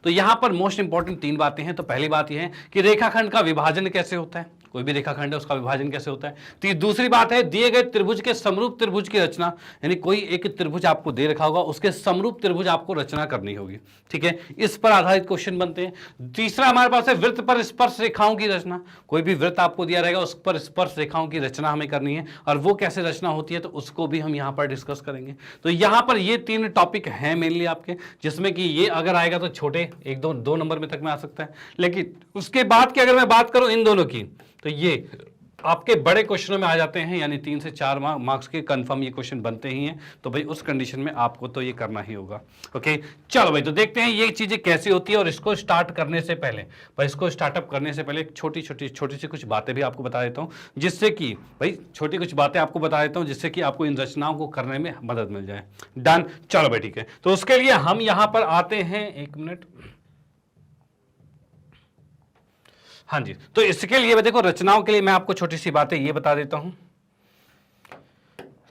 तो यहां पर मोस्ट इंपॉर्टेंट 3 बातें हैं। तो पहली बात यह है कि रेखाखंड का विभाजन कैसे होता है, कोई भी रेखाखंड है उसका विभाजन कैसे होता है। तो दूसरी बात है दिए गए त्रिभुज के समरूप त्रिभुज की रचना, यानी कोई एक त्रिभुज आपको दे रखा होगा उसके समरूप त्रिभुज आपको रचना करनी होगी, ठीक है, इस पर आधारित क्वेश्चन बनते हैं। तीसरा हमारे पास है वृत्त पर स्पर्श रेखाओं की रचना, कोई भी वृत्त आपको दिया रहेगा उस पर स्पर्श रेखाओं की रचना हमें करनी है, और वो कैसे रचना होती है तो उसको भी हम यहां पर डिस्कस करेंगे। तो यहां पर ये 3 टॉपिक हैं मेनली आपके, जिसमें कि ये अगर आएगा तो छोटे 1-2 नंबर में तक में आ सकता है, लेकिन उसके बाद की अगर मैं बात करूं इन दोनों की तो ये आपके बड़े क्वेश्चनों में आ जाते हैं, यानी 3 से 4 मार्क्स के कंफर्म ये क्वेश्चन बनते ही हैं। तो भाई उस कंडीशन में आपको तो ये करना ही होगा। ओके चलो भाई, तो देखते हैं ये चीजें कैसी होती है। और इसको स्टार्ट करने से पहले भाई, इसको स्टार्टअप करने से पहले छोटी सी कुछ बातें भी आपको बता देता हूं, जिससे कि भाई छोटी कुछ बातें आपको बता देता हूं जिससे कि आपको इन रचनाओं को करने में मदद मिल जाए। डन, चलो भाई ठीक है। तो उसके लिए हम यहां पर आते हैं, 1 मिनट, हाँ जी। तो इसके लिए देखो रचनाओं के लिए मैं आपको छोटी सी बातें ये बता देता हूं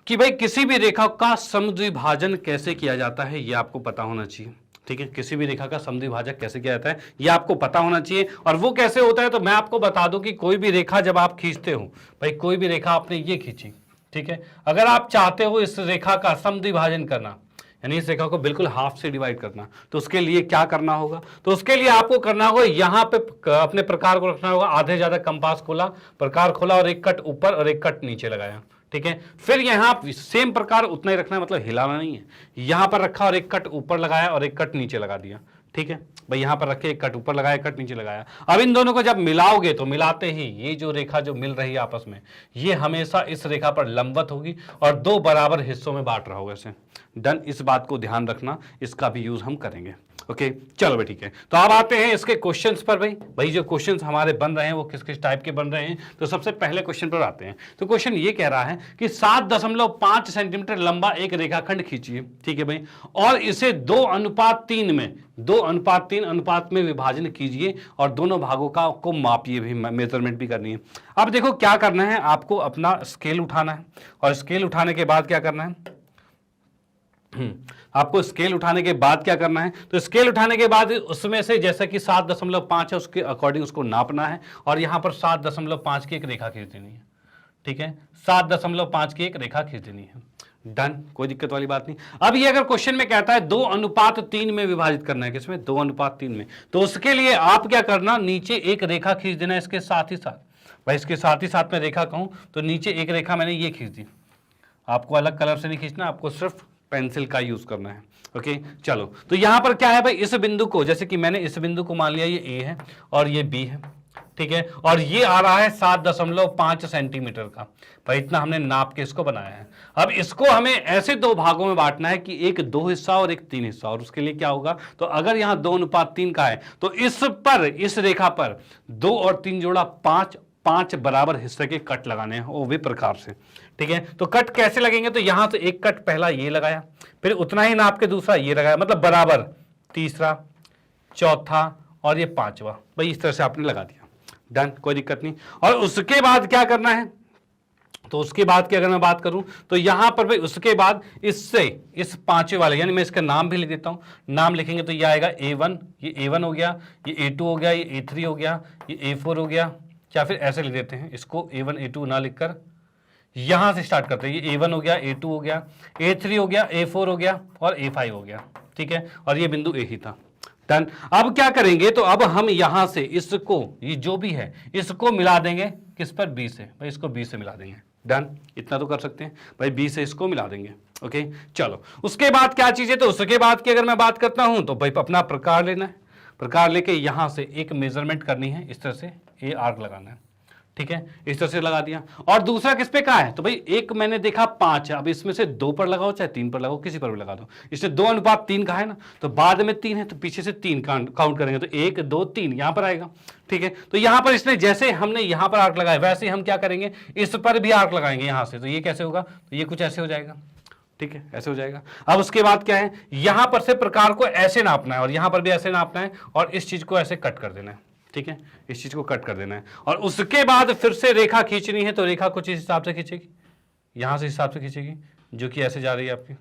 कि भाई किसी भी रेखा का समद्विभाजन कैसे किया जाता है ये आपको पता होना चाहिए, ठीक है। किसी भी रेखा का समद्विभाजक कैसे किया जाता है ये आपको पता होना चाहिए। और वो कैसे होता है तो मैं आपको बता दूं कि कोई भी रेखा जब आप खींचते हो, भाई कोई भी रेखा आपने ये खींची, ठीक है, अगर आप चाहते हो इस रेखा का समद्विभाजन करना, यानी इस रेखा को बिल्कुल हाफ से डिवाइड करना, तो उसके लिए क्या करना होगा, तो उसके लिए आपको करना होगा यहां पे अपने प्रकार को रखना होगा, आधे ज्यादा कंपास खोला, प्रकार खोला और एक कट ऊपर और एक कट नीचे लगाया, ठीक है। फिर यहां सेम प्रकार उतना ही रखना है, मतलब हिलाना नहीं है, यहां पर रखा और एक कट ऊपर लगाया और एक कट नीचे लगा दिया, ठीक है भाई। यहां पर रखे, एक कट ऊपर लगाया, कट नीचे लगाया। अब इन दोनों को जब मिलाओगे तो मिलाते ही ये जो रेखा जो मिल रही है आपस में, ये हमेशा इस रेखा पर लंबवत होगी और 2 बराबर हिस्सों में बांट रहा होगा इसे। डन, इस बात को ध्यान रखना, इसका भी यूज हम करेंगे। ओके चलो भाई ठीक है। तो अब आते हैं इसके क्वेश्चंस पर। भाई जो क्वेश्चंस हमारे बन रहे हैं वो किस किस टाइप के बन रहे हैं, तो सबसे पहले क्वेश्चन पर आते हैं। तो क्वेश्चन ये कह रहा है कि 7.5 सेंटीमीटर लंबा एक रेखाखंड खींचिए, ठीक है भाई, और इसे 2:3 में 2:3 अनुपात में विभाजन कीजिए और दोनों भागों का को मापिए भी, मेजरमेंट भी करनी है। अब देखो क्या करना है, आपको अपना स्केल उठाना है और स्केल उठाने के बाद क्या करना है, आपको स्केल उठाने के बाद क्या करना है, तो स्केल उठाने के बाद उसमें से जैसा कि 7.5 है उसके अकॉर्डिंग उसको नापना है और यहां पर 7.5 की एक रेखा खींच देनी है, ठीक है, 7.5 की एक रेखा खींच देनी है। डन, कोई दिक्कत वाली बात नहीं। अब ये अगर क्वेश्चन में कहता है 2:3 में विभाजित करना है, किसमें 2:3 में, तो उसके लिए आप क्या करना, नीचे एक रेखा खींच देना है इसके साथ ही साथ। भाई इसके साथ ही साथ में रेखा कहूं तो नीचे एक रेखा मैंने ये खींच दी, आपको अलग कलर से नहीं खींचना, आपको सिर्फ पेंसिल का यूज करना है। ओके चलो, तो यहां पर क्या है भाई, इस बिंदु को, जैसे कि मैंने इस बिंदु को मान लिया ये ए है और ये बी है, ठीक है, और ये आ रहा है 7.5 सेंटीमीटर का। भाई इतना हमने नाप के इसको बनाया है। अब इसको हमें ऐसे 2 भागों में बांटना है कि एक 2 हिस्सा और एक 3 हिस्सा। और उसके लिए क्या होगा, तो अगर यहां 2:3 का है तो इस रेखा पर 2 और 3 जोड़ा 5 बराबर हिस्से के कट लगाने हैं, वो भी प्रकार से, ठीक है। तो कट कैसे लगेंगे, तो यहां से एक कट पहला ये लगाया, फिर उतना ही नाप के दूसरा ये लगाया, मतलब बराबर तीसरा, चौथा और ये 5वां, भाई इस तरह से आपने लगा दिया। डन, कोई दिक्कत नहीं। और उसके बाद क्या करना है, तो उसके बाद की अगर मैं बात करूं तो यहां पर भाई उसके बाद इससे इस 5वें वाले, यानी मैं इसका नाम भी लिख देता हूं, नाम लिखेंगे तो ये आएगा A1, ये A1 हो गया, ये A2 हो गया, ये A3 हो गया, ये A4 हो गया, या फिर ऐसे लिख देते हैं इसको, A1 A2 ना लिखकर यहां से स्टार्ट करते हैं, ये A1 हो गया, A2 हो गया, A3 हो गया, A4 हो गया और A5 हो गया, ठीक है, और ये बिंदु A ही था। डन, अब क्या करेंगे, तो अब हम यहां से इसको, ये जो भी है इसको मिला देंगे किस पर, B से, भाई इसको B से मिला देंगे। डन, इतना तो कर सकते हैं भाई, B से इसको मिला देंगे। ओके चलो, उसके बाद क्या चीज है, तो उसके बाद की अगर मैं बात करता हूं तो भाई अपना प्रकार लेना है, प्रकार लेके यहां से एक मेजरमेंट करनी है, इस तरह से ए आर्क लगाना है, ठीक है, इस तरह से लगा दिया। और दूसरा किस पे कहा है, तो भाई एक मैंने देखा 5 है, अब इसमें से 2 पर लगाओ चाहे 3 पर लगाओ, किसी पर भी लगा दो। इससे 2:3 का है ना, तो बाद में 3 है तो पीछे से 3 काउंट करेंगे, तो 1 2 3 यहां पर आएगा, ठीक है। तो यहां पर इसने जैसे हमने यहां पर आर्क लगाया वैसे हम क्या करेंगे, इस पर भी आर्क लगाएंगे यहां से, तो ये कैसे होगा, तो ये कुछ ऐसे हो जाएगा, ठीक है, ऐसे हो जाएगा। अब उसके बाद क्या है, यहां पर से प्रकार को ऐसे नापना है और यहां पर भी ऐसे नापना है और इस चीज को ऐसे कट कर देना है, ठीक है, इस चीज को कट कर देना है। और उसके बाद फिर से रेखा खींचनी है, तो रेखा कुछ इस हिसाब से खींचेगी, यहां से हिसाब से खींचेगी, जो कि ऐसे जा रही है आपकी,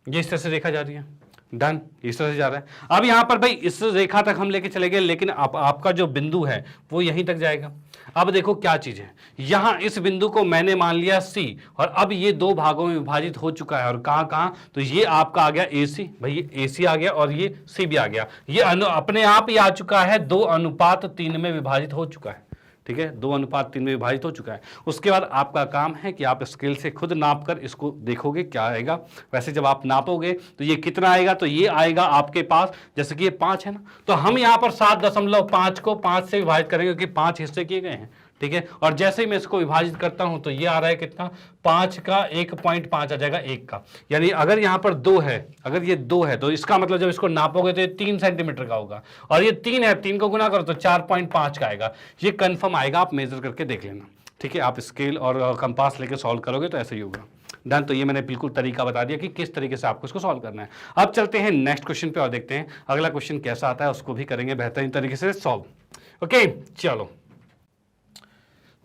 ये इस तरह से रेखा जा रही है, डन, इस तरह से जा रहा है। अब यहां पर भाई इस रेखा तक हम लेके चले गए, लेकिन आपका जो बिंदु है वो यहीं तक जाएगा। अब देखो क्या चीज है, यहां इस बिंदु को मैंने मान लिया C, और अब ये दो भागों में विभाजित हो चुका है, और कहां कहां, तो ये आपका आ गया AC, भाई ये AC आ गया और ये C भी आ गया। ये अपने आप ही आ चुका है, 2:3 में विभाजित हो चुका है, ठीक है, 2:3 में विभाजित हो चुका है। उसके बाद आपका काम है कि आप स्केल से खुद नाप कर इसको देखोगे क्या आएगा। वैसे जब आप नापोगे तो ये कितना आएगा, तो ये आएगा आपके पास, जैसे कि ये 5 है ना, तो हम यहां पर 7.5 को 5 से विभाजित करेंगे, क्योंकि 5 हिस्से किए गए हैं, ठीक है। और जैसे ही मैं इसको विभाजित करता हूं तो ये आ रहा है कितना, 5 का 1.5 आ जाएगा 1 का, यानी अगर यहां पर 2 है, अगर ये 2 है तो इसका मतलब जब इसको नापोगे तो ये 3 सेंटीमीटर का होगा, और ये 3 है, 3 को गुना करो तो 4.5 का आएगा। ये कंफर्म आएगा, आप मेजर करके देख लेना, ठीक है। आप स्केल और कंपास लेके सॉल्व करोगे तो ऐसे ही होगा, डन। तो ये मैंने बिल्कुल तरीका बता दिया कि किस तरीके से आपको इसको सॉल्व करना है। अब चलते हैं नेक्स्ट क्वेश्चन पे और देखते हैं अगला क्वेश्चन कैसा आता है, उसको भी करेंगे बेहतरीन तरीके से सॉल्व। ओके चलो,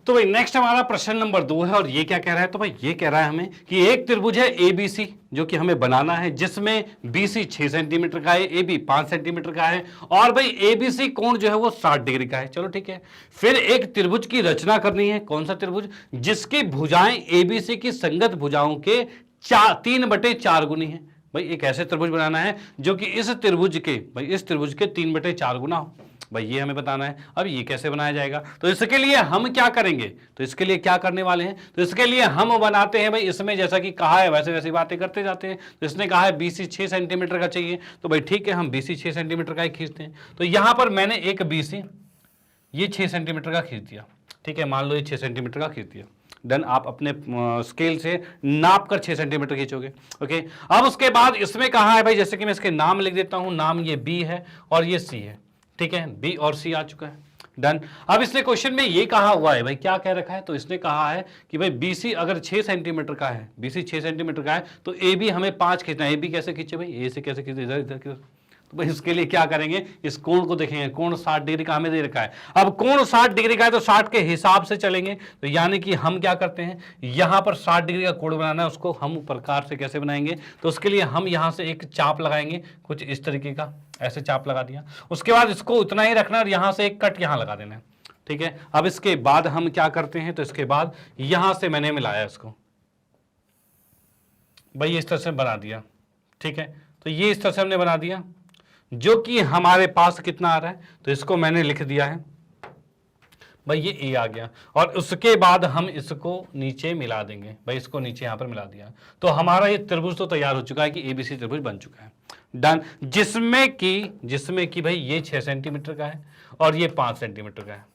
तो भाई नेक्स्ट हमारा प्रश्न नंबर 2 है, और ये क्या कह रहा है, तो भाई ये कह रहा है हमें कि एक त्रिभुज है ABC जो कि हमें बनाना है, जिसमें BC 6 सेंटीमीटर का है, AB 5 सेंटीमीटर का है, और भाई ABC कोण जो है वो 60 डिग्री का है। चलो ठीक है, फिर एक त्रिभुज की रचना करनी है। कौन सा त्रिभुज, जिसकी भुजाएं ABC की संगत भुजाओं के 3/4 गुनी है। भाई एक ऐसे त्रिभुज बनाना है जो कि इस त्रिभुज के, भाई इस त्रिभुज के 3/4 गुना हो, भाई ये हमें बताना है। अब ये कैसे बनाया जाएगा, तो इसके लिए हम क्या करेंगे, तो इसके लिए क्या करने वाले हैं, तो इसके लिए हम बनाते हैं भाई, इसमें जैसा कि कहा है वैसे वैसी बातें करते जाते हैं। तो इसने कहा है BC 6 सेंटीमीटर का चाहिए, तो भाई ठीक है, हम BC 6 सेंटीमीटर का ही खींचते हैं। तो यहां पर मैंने एक BC ये 6 सेंटीमीटर का खींच दिया, ठीक है, मान लो ये 6 सेंटीमीटर का खींच दिया, डन। आप अपने स्केल से नाप कर 6 सेंटीमीटर खींचोगे, ओके। अब उसके बाद इसमें कहा है भाई, जैसे कि मैं इसके नाम लिख देता हूं, नाम ये B है और ये C है, ठीक है, B और C आ चुका है, डन। अब इसने क्वेश्चन में ये कहा हुआ है भाई, क्या कह रखा है, तो इसने कहा है कि भाई BC अगर 6 सेंटीमीटर का है, BC 6 सेंटीमीटर का है, तो AB हमें 5 खींचना है। AB कैसे खींचे भाई, A से कैसे खींचे, इधर इधर किधर, तो भाई इसके लिए क्या करेंगे, इस कोण को देखेंगे। कोण 60 डिग्री का हमें दे रखा है। अब कोण 60 डिग्री का है तो 60 के हिसाब से चलेंगे, तो यानी कि हम क्या करते हैं, यहां पर 60 डिग्री का कोण बनाना है, उसको हम प्रकार से कैसे बनाएंगे, तो उसके लिए हम यहां से एक चाप लगाएंगे, कुछ इस तरीके का, ऐसे चाप लगा दिया। उसके बाद इसको उतना ही रखना और यहां से एक कट यहां लगा देना है, ठीक है। अब इसके बाद हम क्या करते हैं, तो इसके बाद यहां से मैंने मिलाया इसको, भाई इस तरह से बना दिया, ठीक है। तो ये इस तरह से हमने बना दिया, जो कि हमारे पास कितना आ रहा है, तो इसको मैंने लिख दिया है भाई, ये A आ गया। और उसके बाद हम इसको नीचे मिला देंगे, भाई इसको नीचे यहां पर मिला दिया, तो हमारा ये त्रिभुज तो तैयार हो चुका है कि ABC त्रिभुज बन चुका है, डन। जिसमें कि भाई ये 6 सेंटीमीटर का है और ये 5 सेंटीमीटर का है,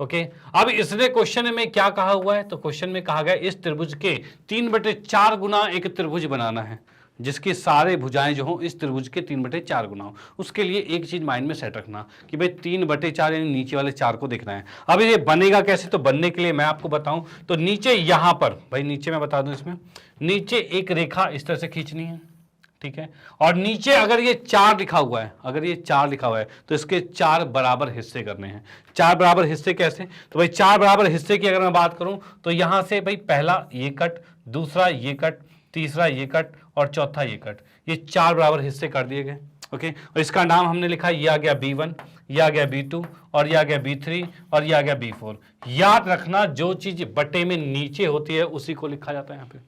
ओके। अब इसने क्वेश्चन में क्या कहा हुआ है, तो क्वेश्चन में कहा गया इस त्रिभुज के 3/4 गुना एक त्रिभुज बनाना है, जिसकी सारे भुजाएं जो हो इस त्रिभुज के 3/4 गुना हो। उसके लिए एक चीज माइंड में सेट रखना कि भाई 3/4 यानी नीचे वाले 4 को देखना है। अब ये बनेगा कैसे, तो बनने के लिए मैं आपको बताऊं, तो नीचे यहां पर भाई, नीचे मैं बता दूं, इसमें नीचे एक रेखा इस तरह से खींचनी है, ठीक है। और नीचे अगर ये 4 लिखा हुआ है, अगर ये 4 लिखा हुआ है, तो इसके 4 बराबर हिस्से करने हैं। 4 बराबर हिस्से कैसे, तो भाई 4 बराबर हिस्से की अगर मैं बात करूं, तो यहां से भाई पहला ये कट, दूसरा ये कट, तीसरा ये कट और चौथा ये कट, ये 4 बराबर हिस्से कर दिए गए, ओके। और इसका नाम हमने लिखा, ये आ गया B1, ये आ गया B2 और ये आ गया B3 और ये आ गया B4। याद रखना, जो चीज बटे में नीचे होती है उसी को लिखा जाता है यहाँ पे,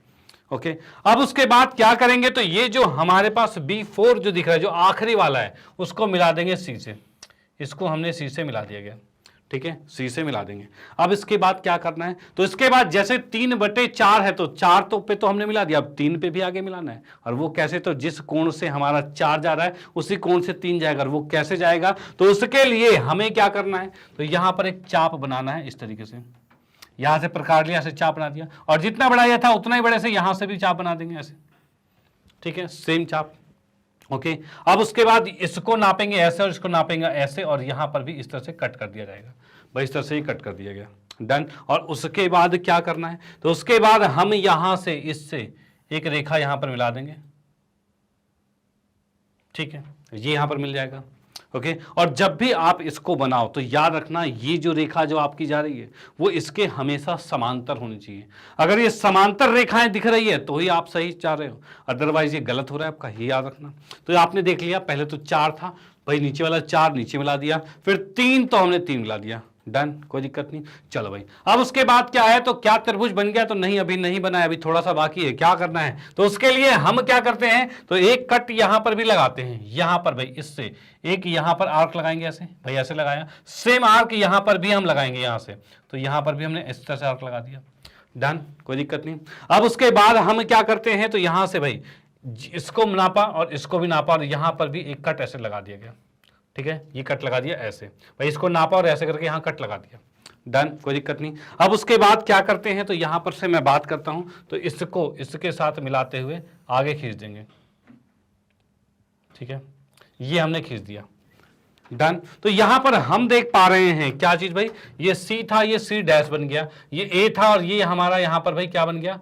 ओके। अब उसके बाद क्या करेंगे, तो ये जो हमारे पास B4 जो दिख रहा है, जो आखिरी वाला है, उसको मिला देंगे C से, इसको हमने C से मिला दिया गया, ठीक है, C से मिला देंगे। अब इसके बाद क्या करना है, तो इसके बाद जैसे 3/4 है, तो 4 तो पे तो हमने मिला दिया, अब 3 पे भी आगे मिलाना है। और वो कैसे, तो जिस कोण से हमारा 4 जा रहा है उसी कोण से 3 जाएगा, और वो कैसे जाएगा, तो उसके लिए हमें क्या करना है, तो यहां पर एक चाप बनाना है इस तरीके से, यहां से प्रकार लिया, ऐसे चाप बना दिया, और जितना बड़ा यह था उतना ही बड़े से यहां से भी चाप बना देंगे ऐसे, ठीक है, सेम चाप, ओके। अब उसके बाद इसको नापेंगे ऐसे और इसको नापेंगे ऐसे, और यहां पर भी इस तरह से कट कर दिया जाएगा, भाई इस तरह से ही कट कर दिया गया, डन। और उसके बाद क्या करना है, तो उसके बाद हम यहां से इससे एक रेखा यहां पर मिला देंगे, ठीक है, ये यहां पर मिल जाएगा। ओके। और जब भी आप इसको बनाओ तो याद रखना ये जो रेखा जो आपकी जा रही है वो इसके हमेशा समांतर होनी चाहिए। अगर ये समांतर रेखाएं दिख रही है तो ही आप सही चाह रहे हो, अदरवाइज ये गलत हो रहा है आपका, ये याद रखना। तो आपने देख लिया, पहले तो 4 था भाई, नीचे वाला 4 नीचे मिला दिया, फिर 3 तो हमने 3 मिला दिया, डन, कोई दिक्कत नहीं। चलो भाई, अब उसके बाद क्या है, तो क्या त्रिभुज बन गया? तो नहीं, अभी नहीं बना है, अभी थोड़ा सा बाकी है। क्या करना है, तो उसके लिए हम क्या करते हैं, तो एक कट यहां पर भी लगाते हैं, यहां पर भाई इससे एक यहां पर आर्क लगाएंगे, ऐसे भाई ऐसे लगाया, सेम आर्क यहां पर भी हम लगाएंगे यहां से, तो यहां पर भी हमने इस तरह से आर्क लगा दिया, डन, कोई दिक्कत नहीं। अब उसके बाद हम क्या करते हैं, तो यहां से भाई इसको नापा और इसको भी नापा और यहां पर भी एक कट ऐसे लगा दिया गया, ठीक है, ये कट लगा दिया ऐसे भाई, इसको नापा और ऐसे करके यहां कट लगा दिया, डन, कोई दिक्कत नहीं। अब उसके बाद क्या करते हैं, तो यहां पर से मैं बात करता हूं, तो इसको इसके साथ मिलाते हुए आगे खींच देंगे, ठीक है, ये हमने खींच दिया, डन। तो यहां पर हम देख पा रहे हैं क्या चीज भाई, ये सी था, ये सी डैश बन गया, ये ए था और ये हमारा यहां पर भाई क्या बन गया,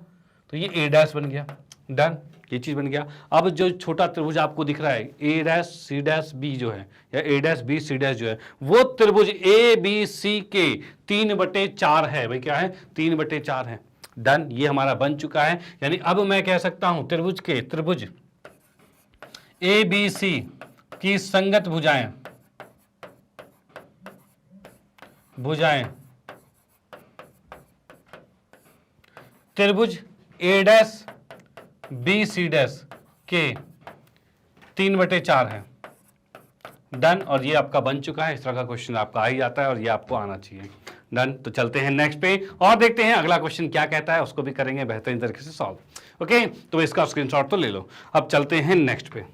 तो ये ए डैश बन गया, डन, ये चीज बन गया। अब जो छोटा त्रिभुज आपको दिख रहा है ए डैश सी डैश बी जो है, या ए डैश बी सी डैश जो है, वो त्रिभुज ए बी सी के 3/4 है भाई, क्या है, 3/4 है, डन, ये हमारा बन चुका है। यानी अब मैं कह सकता हूं त्रिभुज ए बी सी की संगत भुजाएं त्रिभुज ए डैश बी सी डैश के 3/4 है, डन, और ये आपका बन चुका है। इस तरह का क्वेश्चन आपका आ ही जाता है और ये आपको आना चाहिए, डन। तो चलते हैं नेक्स्ट पे और देखते हैं अगला क्वेश्चन क्या कहता है, उसको भी करेंगे बेहतरीन तरीके से सॉल्व। ओके, तो इसका स्क्रीनशॉट तो ले लो। अब चलते हैं नेक्स्ट पे।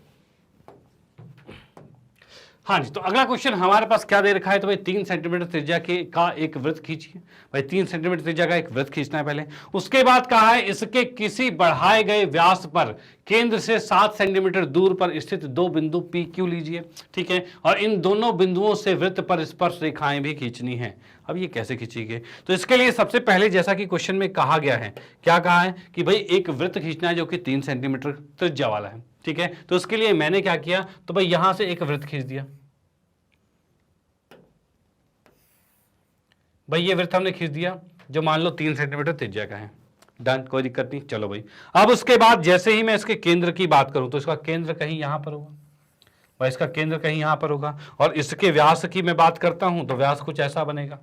हाँ जी, तो अगला क्वेश्चन हमारे पास क्या दे रखा है, तो भाई 3 सेंटीमीटर त्रिज्या का एक वृत्त खींचिए। भाई 3 सेंटीमीटर त्रिज्या का एक वृत्त खींचना है पहले। उसके बाद कहा है इसके किसी बढ़ाए गए व्यास पर केंद्र से 7 सेंटीमीटर दूर पर स्थित 2 बिंदु पी क्यू लीजिए, ठीक है, और इन दोनों बिंदुओं से वृत्त पर स्पर्श रेखाएं भी खींचनी है। अब ये कैसे खींचेंगे, तो इसके लिए सबसे पहले जैसा कि क्वेश्चन में कहा गया है, क्या कहा है कि भाई एक वृत्त खींचना है जो कि 3 सेंटीमीटर त्रिज्या वाला है, ठीक है। तो उसके लिए मैंने क्या किया, तो भाई यहां से एक वृत्त खींच दिया, भाई ये वृत्त हमने खींच दिया जो मान लो 3 सेंटीमीटर त्रिज्या का है, डन, कोई दिक्कत नहीं। चलो भाई, अब उसके बाद जैसे ही मैं इसके केंद्र की बात करूं तो इसका केंद्र कहीं यहां पर होगा, भाई इसका केंद्र कहीं यहां पर होगा, और इसके व्यास की मैं बात करता हूं तो व्यास कुछ ऐसा बनेगा,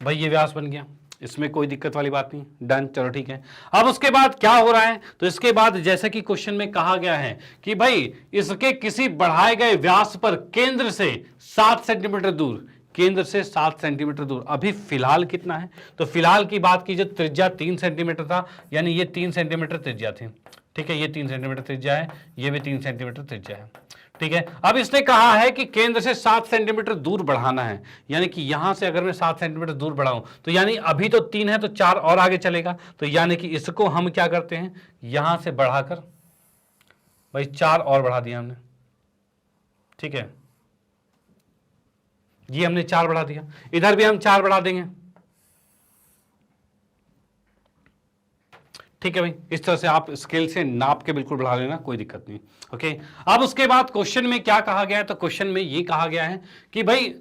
भाई ये व्यास बन गया, इसमें कोई दिक्कत वाली बात नहीं, डन, चलो ठीक है। अब उसके बाद क्या हो रहा है, तो इसके बाद जैसे कि क्वेश्चन में कहा गया है कि भाई इसके किसी बढ़ाए गए व्यास पर केंद्र से 7 सेंटीमीटर दूर, केंद्र से 7 सेंटीमीटर दूर, अभी फिलहाल कितना है, तो फिलहाल की बात की जो त्रिज्या 3 सेंटीमीटर था, यानी ये 3 सेंटीमीटर त्रिज्या थी, ठीक है, ये 3 सेंटीमीटर त्रिज्या है, ये भी 3 सेंटीमीटर त्रिज्या है, ठीक है। अब इसने कहा है कि केंद्र से 7 सेंटीमीटर दूर बढ़ाना है, यानी कि यहां से अगर मैं 7 सेंटीमीटर दूर बढ़ाऊं तो यानी अभी तो 3 है तो 4 और आगे चलेगा, तो यानी कि इसको हम क्या करते हैं, यहां से बढ़ाकर भाई 4 और बढ़ा दिया हमने, ठीक है, ये हमने 4 बढ़ा दिया, इधर भी हम 4 बढ़ा देंगे, ठीक है भाई। इस तरह से आप स्केल से नाप के बिल्कुल बढ़ा लेना, कोई दिक्कत नहीं, ओके। अब उसके बाद क्वेश्चन में क्या कहा गया है, तो क्वेश्चन में ये कहा गया है कि भाई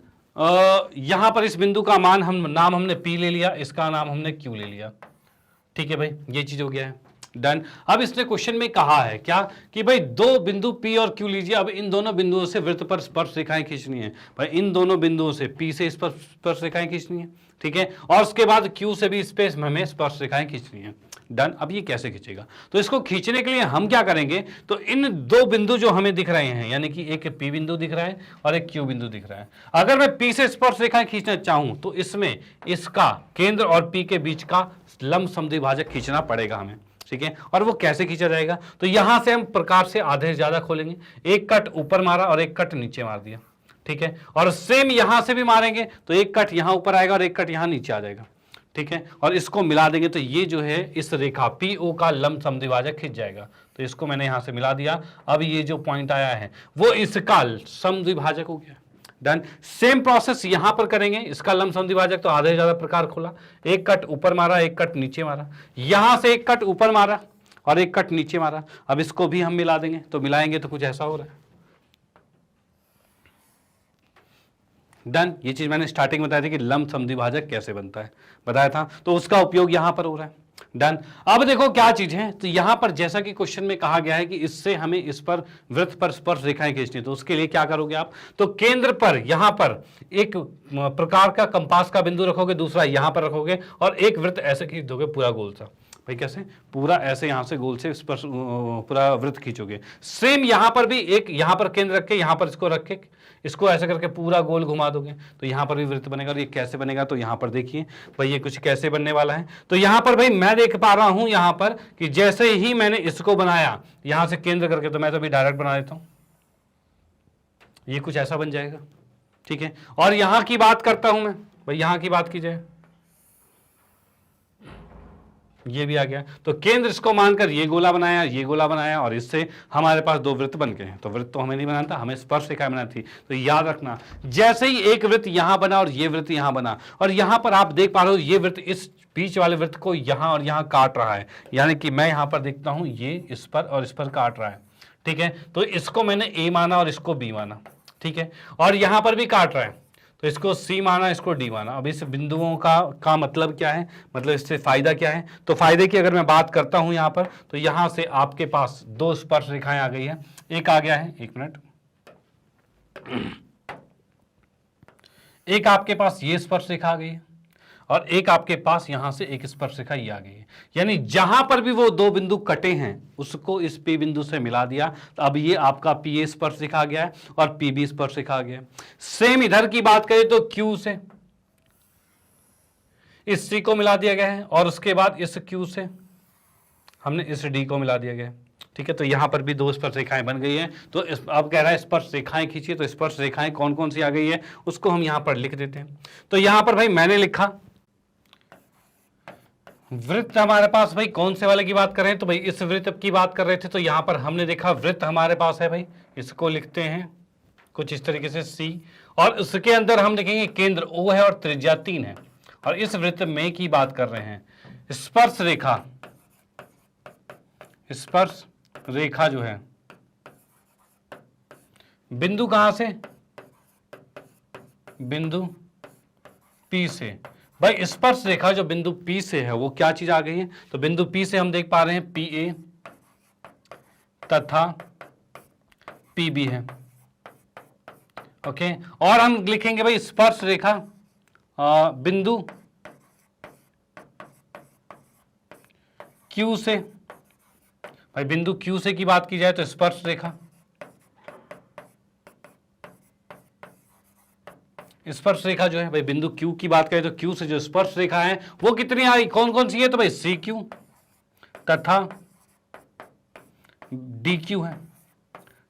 यहां पर इस बिंदु का मान नाम हमने P ले लिया, इसका नाम हमने Q ले लिया, ठीक है भाई, ये चीज हो गया है, डन। अब इसने क्वेश्चन में कहा है क्या कि भाई 2 बिंदु P और Q लीजिए, अब इन दोनों बिंदुओं से वृत्त पर स्पर्श रेखाएं खींचनी है, भाई इन दोनों बिंदुओं से P से स्पर्श रेखाएं खींचनी है, ठीक है, और उसके बाद Q से भी स्पेस हमें स्पर्श रेखाएं खींचनी है, डन। अब ये कैसे खींचेगा, तो इसको खींचने के लिए हम क्या करेंगे, तो इन 2 बिंदु जो हमें दिख रहे हैं, यानी कि एक P बिंदु दिख रहा है और एक Q बिंदु दिख रहा है, अगर मैं P से स्पर्श रेखाएं खींचना चाहूं तो इसमें इसका केंद्र और P के बीच का लंब समद्विभाजक खींचना पड़ेगा हमें, ठीक है। और वो कैसे खींचा जाएगा, तो यहां से हम प्रकार से आधे से ज्यादा खोलेंगे, एक कट ऊपर मारा और एक कट नीचे मार दिया, ठीक है, और सेम यहां से भी मारेंगे तो एक कट यहां ऊपर आएगा और एक कट यहां नीचे आ जाएगा, ठीक है, और इसको मिला देंगे तो ये जो है इस रेखा PO का लंब समद्विभाजक खींच जाएगा, तो इसको मैंने यहां से मिला दिया। अब ये जो पॉइंट आया है वो इसका समद्विभाजक हो गया, डन। सेम प्रोसेस यहां पर करेंगे, इसका लंब समद्विभाजक तो आधे से ज्यादा प्रकार खोला, एक कट ऊपर मारा एक कट नीचे मारा, यहां से एक कट ऊपर मारा और एक कट नीचे मारा, अब इसको भी हम मिला देंगे, तो मिलाएंगे तो कुछ ऐसा हो रहा है, डन। ये चीज मैंने स्टार्टिंग में बताई थी कि लंब समद्विभाजक कैसे बनता है, बताया था, तो उसका उपयोग यहां पर हो रहा है। डन। अब देखो क्या चीज है, तो यहां पर जैसा कि क्वेश्चन में कहा गया है कि इससे हमें इस पर वृत्त पर स्पर्श रेखाएं खींचनी, तो उसके लिए क्या करोगे आप, तो केंद्र पर यहां पर एक प्रकार का कंपास का बिंदु रखोगे, दूसरा यहां पर रखोगे और एक वृत्त ऐसे खींच दोगे पूरा गोल सा। भाई कैसे, पूरा ऐसे यहां से गोल से स्पर्श पूरा वृत्त खींचोगे। सेम यहां पर भी एक यहां पर केंद्र रख के यहां पर इसको रख के इसको ऐसे करके पूरा गोल घुमा दोगे तो यहां पर भी वृत्त बनेगा। और ये कैसे बनेगा, तो यहां पर देखिए भाई ये कुछ कैसे बनने वाला है। तो यहां पर भाई मैं देख पा रहा हूं यहां पर कि जैसे ही मैंने इसको बनाया यहां से केंद्र करके, तो मैं तो भी डायरेक्ट बना देता हूं, ये कुछ ऐसा बन जाएगा। ठीक है, और यहां की बात करता हूं मैं, भाई यहां की बात की जाए, ये भी आ गया। तो केंद्र इसको मानकर ये गोला बनाया, ये गोला बनाया, और इससे हमारे पास दो वृत्त बन गए हैं। तो वृत्त तो हमें नहीं बनाना था, हमें स्पर्श रेखा बनानी थी। तो याद रखना, जैसे ही एक वृत्त यहां बना और ये वृत्त यहां बना, और यहां पर आप देख पा रहे हो ये वृत्त इस बीच वाले वृत्त को यहां और यहां काट रहा है, यानी कि मैं यहां पर देखता हूं ये इस पर और इस पर काट रहा है। ठीक है, तो इसको मैंने ए माना और इसको बी माना। ठीक है, और यहां पर भी काट रहा है, तो इसको सी माना, इसको डी माना। अब इस बिंदुओं का मतलब क्या है, मतलब इससे फायदा क्या है, तो फायदे की अगर मैं बात करता हूं यहां पर, तो यहां से आपके पास दो स्पर्श रेखाएं आ गई है। एक आ गया है, एक मिनट, एक आपके पास ये स्पर्श रेखा आ गई है और एक आपके पास यहां से एक स्पर्श रेखा ये आ गई है। यानी जहां पर भी वो दो बिंदु कटे हैं उसको इस पी बिंदु से मिला दिया, तो अब ये आपका पी ए स्पर्श रेखा आ गया है और पी बी स्पर्श रेखा आ गया है। सेम इधर की बात करें तो क्यू से इस सी को मिला दिया गया है और उसके बाद इस क्यू से हमने इस डी को मिला दिया गया है। ठीक है, तो यहां पर भी दो स्पर्श रेखाएं बन गई हैं। तो अब कह रहा है स्पर्श रेखाएं खींचिए, तो स्पर्श रेखाएं कौन कौन सी आ गई है उसको हम यहां पर लिख देते हैं। तो यहां पर भाई मैंने लिखा वृत्त हमारे पास, भाई कौन से वाले की बात कर रहे हैं, तो भाई इस वृत्त की बात कर रहे थे। तो यहां पर हमने देखा वृत्त हमारे पास है, भाई इसको लिखते हैं कुछ इस तरीके से सी, और उसके अंदर हम देखेंगे केंद्र O है और त्रिज्या 3 है। और इस वृत्त में की बात कर रहे हैं स्पर्श रेखा, स्पर्श रेखा जो है बिंदु कहां से, बिंदु P से। भाई स्पर्श रेखा जो बिंदु P से है वो क्या चीज आ गई है, तो बिंदु P से हम देख पा रहे हैं PA तथा PB है। ओके, और हम लिखेंगे भाई स्पर्श रेखा बिंदु Q से। भाई बिंदु Q से की बात की जाए तो स्पर्श रेखा, स्पर्श रेखा जो है भाई बिंदु Q की बात करें तो Q से जो स्पर्श रेखा है वो कितनी आई, कौन कौन सी है, तो भाई CQ तथा DQ है।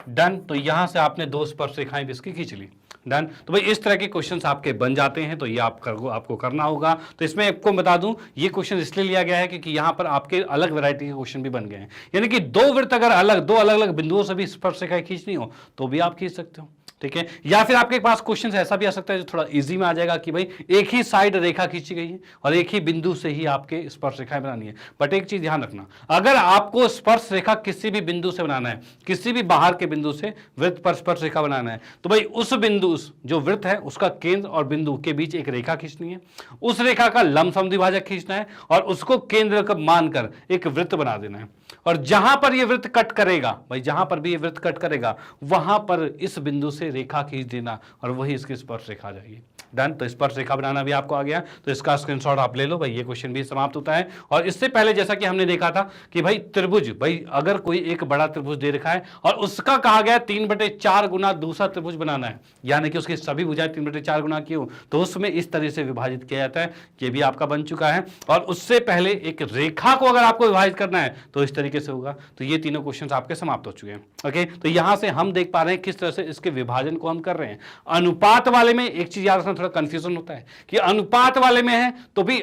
डन। तो यहां से आपने दो स्पर्श रेखाएं भी इसकी खींच ली। डन। तो भाई इस तरह के क्वेश्चंस आपके बन जाते हैं, तो ये आपको करना होगा। तो इसमें आपको बता दूं ये क्वेश्चन इसलिए लिया गया है क्योंकि यहां पर आपके अलग वैरायटी के क्वेश्चन भी बन गए हैं। यानी कि दो वृत्त अगर दो अलग अलग बिंदुओं से भी स्पर्श रेखाएं खींचनी हो तो भी आप खींच सकते हो। ठीक है, या फिर आपके पास क्वेश्चन ऐसा भी आ सकता है जो थोड़ा इजी में आ जाएगा कि भाई एक ही साइड रेखा खींची गई है और एक ही बिंदु से ही आपके स्पर्श रेखाएं बनानी है। बट एक चीज ध्यान रखना, अगर आपको स्पर्श रेखा किसी भी बिंदु से बनाना है, किसी भी बाहर के बिंदु से वृत्त पर स्पर्श रेखा बनाना है, तो भाई उस बिंदु जो वृत्त है उसका केंद्र और बिंदु के बीच एक रेखा खींचनी है, उस रेखा का लंब समद्विभाजक खींचना है और उसको केंद्र का मानकर एक वृत्त बना देना है। और जहां पर ये वृत्त कट करेगा, भाई जहां पर भी ये वृत्त कट करेगा वहां पर इस बिंदु से रेखा खींच देना और वही इसकी स्पर्श रेखा आ जाएगी। डन। तो स्पर्श रेखा बनाना भी आपको आ गया, तो इसका स्क्रीनशॉट आप ले लो। भाई ये क्वेश्चन भी समाप्त होता है। और इससे पहले जैसा कि हमने देखा था कि भाई त्रिभुज, भाई अगर कोई एक बड़ा त्रिभुज दे रखा है और उसका कहा गया 3/4 गुना दूसरा त्रिभुज बनाना है, यानी कि उसकी सभी भुजाएं 3/4 गुना की हो, तो उसमें इस तरह से विभाजित किया जाता है। ये भी आपका बन चुका है। और उससे पहले एक रेखा को अगर आपको विभाजित करना है तो इस तरीके से होगा। तो ये तीनों क्वेश्चन आपके समाप्त हो चुके हैं। ओके, तो यहां से हम देख पा रहे हैं किस तरह से इसके विभाजन को हम कर रहे हैं। अनुपात वाले में एक चीज याद रखना, थोड़ा कंफ्यूजन होता है कि अनुपात वाले में है तो भी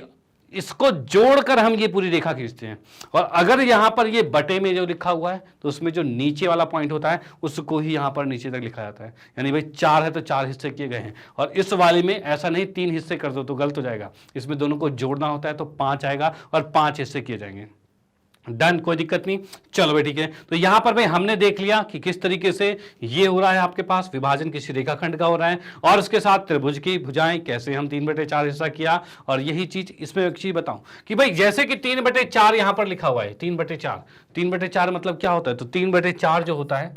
इसको जोड़कर हम ये पूरी रेखा खींचते हैं, और अगर यहां पर ये बटे में जो लिखा हुआ है तो उसमें जो नीचे वाला पॉइंट होता है उसको ही यहां पर नीचे तक लिखा जाता है। यानी भाई 4 है तो 4 हिस्से किए गए हैं, और इस वाले में ऐसा नहीं 3 हिस्से कर दो तो गलत हो जाएगा, इसमें दोनों को जोड़ना होता है तो 5 आएगा और 5 हिस्से किए जाएंगे। डन, कोई दिक्कत नहीं। चलो भाई ठीक है, तो यहां पर भाई हमने देख लिया कि किस तरीके से ये हो रहा है, आपके पास विभाजन किसी रेखाखंड का हो रहा है और उसके साथ त्रिभुज की भुजाएं कैसे हम 3/4 हिस्सा किया। और यही चीज इसमें एक चीज बताऊं कि भाई जैसे कि 3/4 यहां पर लिखा हुआ है, 3/4, 3/4 मतलब क्या होता है, तो 3/4 जो होता है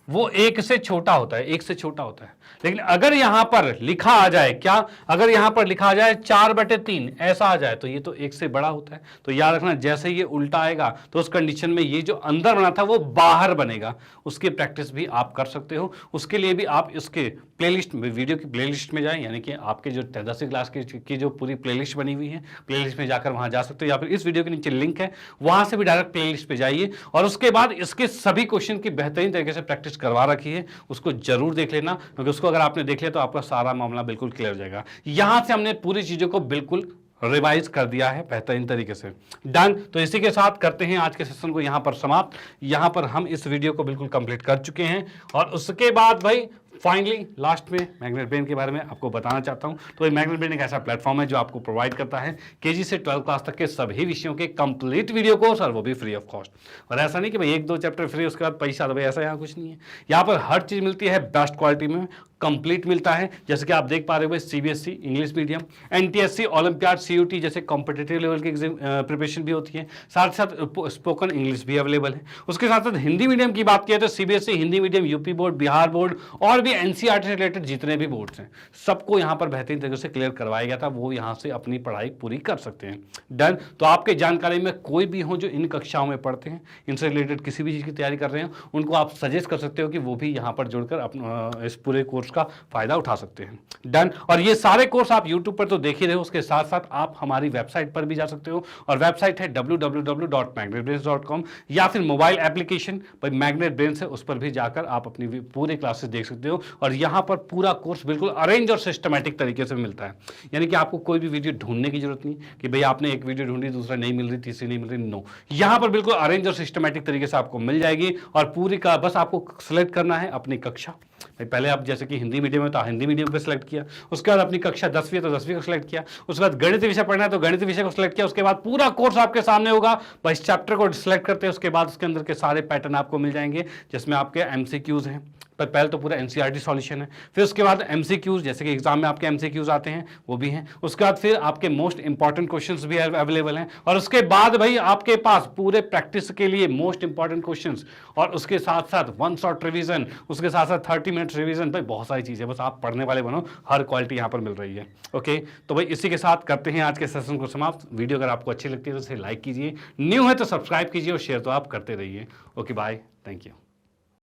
वो एक से छोटा होता है, एक से छोटा होता है। लेकिन अगर यहां पर लिखा आ जाए क्या, अगर यहां पर लिखा आ जाए 4/3 ऐसा आ जाए तो ये तो एक से बड़ा होता है। तो याद रखना जैसे ये उल्टा आएगा तो उस कंडीशन में ये जो अंदर बना था वो बाहर बनेगा। उसकी प्रैक्टिस भी आप कर सकते हो। उसके लिए भी आप इसके प्लेलिस्ट में, वीडियो की प्लेलिस्ट में जाएं, यानी कि आपके जो 10वीं क्लास की जो पूरी प्लेलिस्ट बनी हुई है, प्लेलिस्ट में जाकर वहां जा सकते हो, या फिर इस वीडियो के नीचे लिंक है वहां से भी डायरेक्ट प्लेलिस्ट पे जाइए और उसके बाद इसके सभी क्वेश्चन की बेहतरीन तरीके से प्रैक्टिस करवा रखी है, उसको जरूर देख लेना, क्योंकि उसको अगर आपने देख लिया तो आपका सारा मामला बिल्कुल क्लियर हो जाएगा। यहां से हमने पूरी चीजों को बिल्कुल रिवाइज कर दिया है बेहतरीन तरीके से। डन, तो इसी के साथ करते हैं आज के सेशन को यहां पर समाप्त। यहां पर हम इस वीडियो को बिल्कुल कंप्लीट कर चुके हैं और उसके बाद भाई फाइनली लास्ट में मैग्नेट ब्रेन के बारे में आपको बताना चाहता हूं। तो मैग्नेट ब्रेन एक ऐसा प्लेटफॉर्म है जो आपको प्रोवाइड करता है केजी से 12 क्लास तक के सभी विषयों के कंप्लीट वीडियो कोर्स, और वो भी फ्री ऑफ कॉस्ट। और ऐसा नहीं कि भाई 1-2 चैप्टर फ्री उसके बाद पैसा दो, भाई ऐसा यहाँ कुछ नहीं है। यहाँ पर हर चीज मिलती है बेस्ट क्वालिटी में, कंप्लीट मिलता है। जैसे कि आप देख पा रहे हो CBSE English medium, NTSC, Olympiad, CUET जैसे कॉम्पिटिटिव लेवल की प्रिपरेशन भी होती है, साथ साथ स्पोकन इंग्लिश भी अवेलेबल है। उसके साथ साथ हिंदी मीडियम की बात किया तो CBSE Hindi medium, UP board, Bihar board और भी एनसीईआरटी से रिलेटेड जितने भी बोर्ड्स हैं सबको यहाँ पर बेहतरीन तरीके से क्लियर करवाया गया था। वो यहाँ से अपनी पढ़ाई पूरी कर सकते हैं। डन, तो आपके जानकारी में कोई भी हो जो इन कक्षाओं में पढ़ते हैं, इनसे रिलेटेड किसी भी चीज़ की तैयारी कर रहे हैं, उनको आप सजेस्ट कर सकते हो कि वो भी यहाँ पर जुड़कर अपना इस पूरे कोर्स का फायदा उठा सकते हैं। डन, और ये सारे कोर्स आप YouTube पर तो देख ही रहे हो, उसके साथ साथ आप हमारी वेबसाइट पर भी जा सकते हो और वेबसाइट है www.magnetbrains.com, या फिर मोबाइल एप्लीकेशन भाई मैग्नेट ब्रेन्स है, उस पर भी जाकर आप अपनी पूरे क्लासेस देख सकते हो। और यहाँ पर पूरा कोर्स बिल्कुल अरेंज और सिस्टमैटिक तरीके से मिलता है, यानी कि आपको कोई भी वीडियो ढूंढने की जरूरत नहीं कि भाई आपने एक वीडियो ढूंढी, दूसरा नहीं मिल रही, तीसरी नहीं मिल रही। नो, यहाँ पर बिल्कुल अरेंज और सिस्टमैटिक तरीके से आपको मिल जाएगी और पूरी का बस आपको सेलेक्ट करना है अपनी कक्षा। पहले आप जैसे कि हिंदी मीडियम है तो हिंदी मीडियम को सिलेक्ट किया, उसके बाद अपनी कक्षा 10वीं है तो 10वीं को सिलेक्ट किया, उसके बाद गणित विषय पढ़ना है तो गणित विषय को सिलेक्ट किया, उसके बाद पूरा कोर्स आपके सामने होगा। बस चैप्टर को सिलेक्ट करते हैं, उसके बाद उसके अंदर के सारे पैटर्न आपको मिल जाएंगे, जिसमें आपके एमसीक्यूज हैं। पर पहले तो पूरा एनसीईआरटी सॉल्यूशन है, फिर उसके बाद एमसीक्यूज, जैसे कि एग्जाम में आपके एमसीक्यूज आते हैं वो भी हैं, उसके बाद फिर आपके मोस्ट इंपॉर्टेंट क्वेश्चंस भी अवेलेबल हैं, और उसके बाद भाई आपके पास पूरे प्रैक्टिस के लिए मोस्ट इंपॉर्टेंट क्वेश्चंस, और उसके साथ साथ 1 शॉट रिवीजन, उसके साथ साथ 30 मिनट रिवीजन। भाई बहुत सारी चीजें, बस आप पढ़ने वाले बनो, हर क्वालिटी यहाँ पर मिल रही है। ओके, तो भाई इसी के साथ करते हैं आज के सेशन को समाप्त। वीडियो अगर आपको अच्छी लगती है तो इसे लाइक कीजिए, न्यू है तो सब्सक्राइब कीजिए और शेयर तो आप करते रहिए। Okay, bye, thank you.